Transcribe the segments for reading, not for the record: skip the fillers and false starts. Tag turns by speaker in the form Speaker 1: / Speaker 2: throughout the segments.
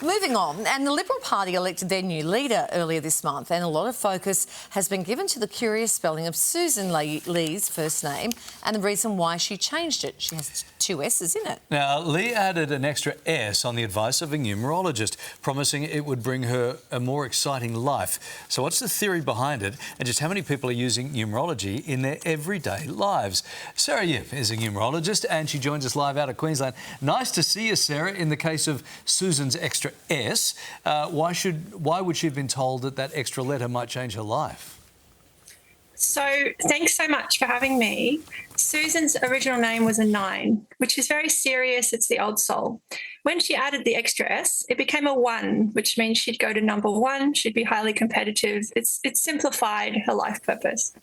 Speaker 1: Moving on, and the Liberal Party elected their new leader earlier this month, and a lot of focus has been given to the curious spelling of Sussan Ley's first name and the reason why she changed it. She has two S's in it.
Speaker 2: Now, Lee added an extra S on the advice of a numerologist, promising it would bring her a more exciting life. So what's the theory behind it, and just how many people are using numerology in their everyday lives? Sarah Yip is a numerologist, and she joins us live out of Queensland. Nice to see you, Sarah. In the case of Sussan's extra S, why would she have been told that extra letter might change her life?
Speaker 3: So thanks so much for having me. Sussan's original name was a 9, which is very serious. It's the old soul. When she added the extra S, it became a 1, which means she'd go to number 1. She'd be highly competitive. It's simplified her life purpose.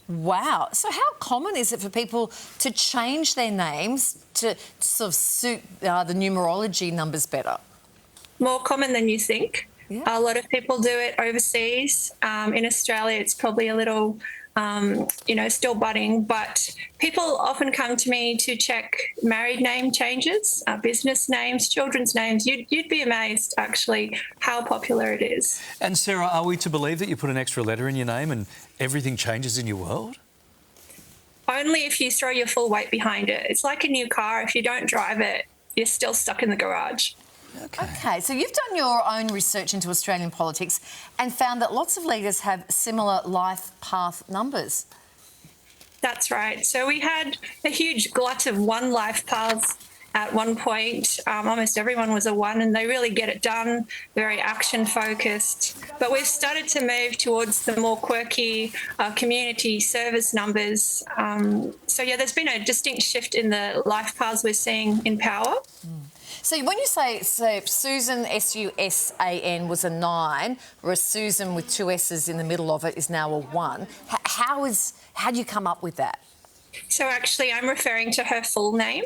Speaker 1: Wow. So how common is it for people to change their names to sort of suit the numerology numbers better?
Speaker 3: More common than you think.
Speaker 1: Yeah.
Speaker 3: A lot of people do it overseas. In Australia, it's probably a little, still budding, but people often come to me to check married name changes, business names, children's names. You'd be amazed, actually, how popular it is.
Speaker 2: And Sarah, are we to believe that you put an extra letter in your name and everything changes in your world?
Speaker 3: Only if you throw your full weight behind it. It's like a new car. If you don't drive it, you're still stuck in the garage.
Speaker 1: Okay, so you've done your own research into Australian politics and found that lots of leaders have similar life path numbers.
Speaker 3: That's right. So we had a huge glut of 1 life paths at one point. Almost everyone was a 1 and they really get it done, very action focused. But we've started to move towards the more quirky community service numbers. So yeah, there's been a distinct shift in the life paths we're seeing in power.
Speaker 1: So when you say, Sussan, S-U-S-A-N, was a 9, whereas Sussan with 2 S's in the middle of it is now a 1, how do you come up with that?
Speaker 3: So actually, I'm referring to her full name.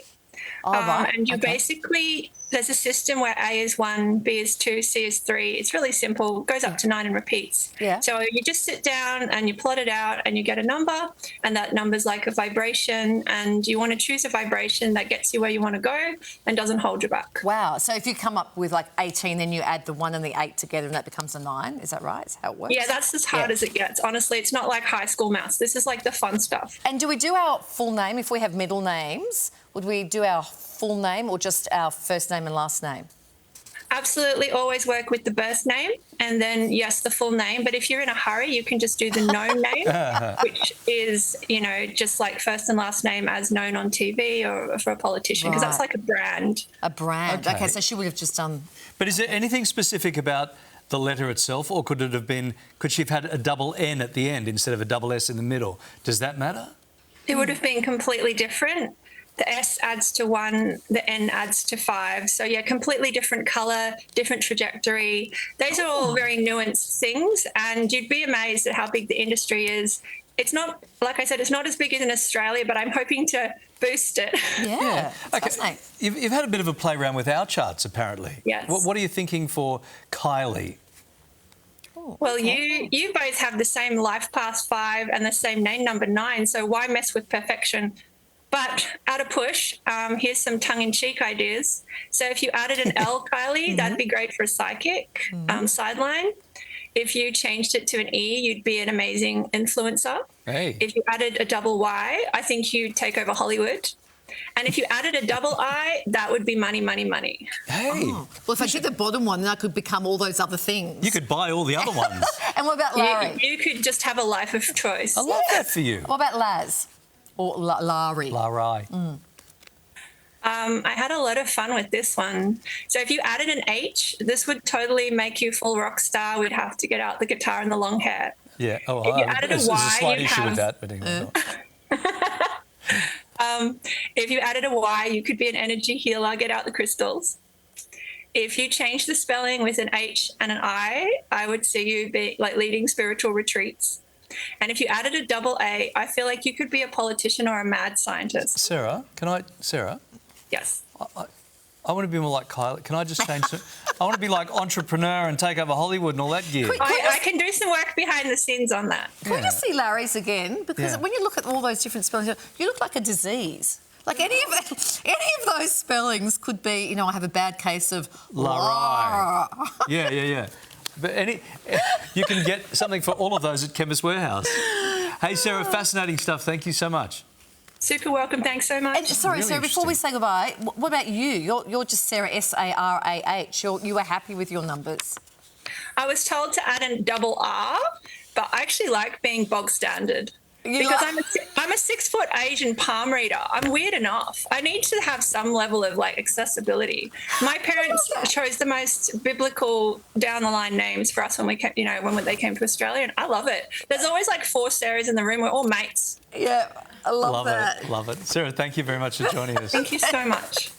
Speaker 1: Oh, right.
Speaker 3: And you basically, there's a system where A is 1, B is 2, C is 3. It's really simple. It goes up to 9 and repeats.
Speaker 1: Yeah.
Speaker 3: So you just sit down and you plot it out and you get a number, and that number's like a vibration, and you want to choose a vibration that gets you where you want to go and doesn't hold you back.
Speaker 1: Wow. So if you come up with like 18, then you add the 1 and the 8 together and that becomes a 9. Is that right? Is how it works?
Speaker 3: Yeah, that's as hard as it gets. Honestly, it's not like high school maths. This is like the fun stuff.
Speaker 1: And do we do our full name if we have middle names? Would we do our full name or just our first name and last name?
Speaker 3: Absolutely, always work with the birth name and then, yes, the full name. But if you're in a hurry, you can just do the known name, which is, just like first and last name as known on TV or for a politician, because that's like a brand.
Speaker 1: A brand. Okay, so she would have just done...
Speaker 2: But is there anything specific about the letter itself, or could she have had a double N at the end instead of a double S in the middle? Does that matter?
Speaker 3: It would have been completely different. The S adds to 1, the N adds to 5. So, yeah, completely different colour, different trajectory. Those are all very nuanced things, and you'd be amazed at how big the industry is. It's not, like I said, it's not as big as in Australia, but I'm hoping to boost it.
Speaker 1: Yeah.
Speaker 2: Okay. You've had a bit of a play around with our charts, apparently.
Speaker 3: Yes.
Speaker 2: What are you thinking for Kylie?
Speaker 3: Well, you both have the same life path 5 and the same name number 9, so why mess with perfection? But at a push, here's some tongue-in-cheek ideas. So if you added an L, Kylie, that'd be great for a psychic sideline. If you changed it to an E, you'd be an amazing influencer.
Speaker 2: Hey.
Speaker 3: If you added a double Y, I think you'd take over Hollywood. And if you added a double I, that would be money, money, money.
Speaker 2: Hey.
Speaker 1: Oh. Well, if I did the bottom one, then I could become all those other things.
Speaker 2: You could buy all the other ones.
Speaker 1: And what about Larry?
Speaker 3: You could just have a life of choice.
Speaker 2: I love that for you.
Speaker 1: What about Laz? Or Larry?
Speaker 2: Larry.
Speaker 3: I had a lot of fun with this one. So if you added an H, this would totally make you full rock star. We'd have to get out the guitar and the long hair.
Speaker 2: Yeah. Oh,
Speaker 3: if you added a Y,
Speaker 2: there's a slight issue with that. But
Speaker 3: if you added a Y, you could be an energy healer, get out the crystals. If you change the spelling with an H and an I would see you be like leading spiritual retreats. And if you added a double A, I feel like you could be a politician or a mad scientist.
Speaker 2: Sarah?
Speaker 3: Yes.
Speaker 2: I want to be more like Kylie. Can I just change it? I want to be like entrepreneur and take over Hollywood and all that gear.
Speaker 3: I can do some work behind the scenes on that.
Speaker 1: Can we just see Larry's again? Because when you look at all those different spellings, you look like a disease. Like any of those spellings could be, I have a bad case of
Speaker 2: Larry.
Speaker 1: Sarah.
Speaker 2: Yeah. But you can get something for all of those at Chemist Warehouse. Hey, Sarah, fascinating stuff. Thank you so much.
Speaker 3: Super welcome. Thanks so much.
Speaker 1: And sorry,
Speaker 2: Really
Speaker 1: Sarah, before we
Speaker 2: interesting.
Speaker 1: say goodbye, what about you? You're just Sarah, Sarah. You were happy with your numbers?
Speaker 3: I was told to add a double R, but I actually like being bog standard. Because I'm a 6 foot Asian palm reader. I'm weird enough. I need to have some level of like accessibility. My parents chose the most biblical down the line names for us when we came, when they came to Australia, and I love it. There's always like 4 Sarahs in the room. We're all mates.
Speaker 1: Yeah, I love that.
Speaker 2: Love it. Sarah, thank you very much for joining us.
Speaker 3: Thank you so much.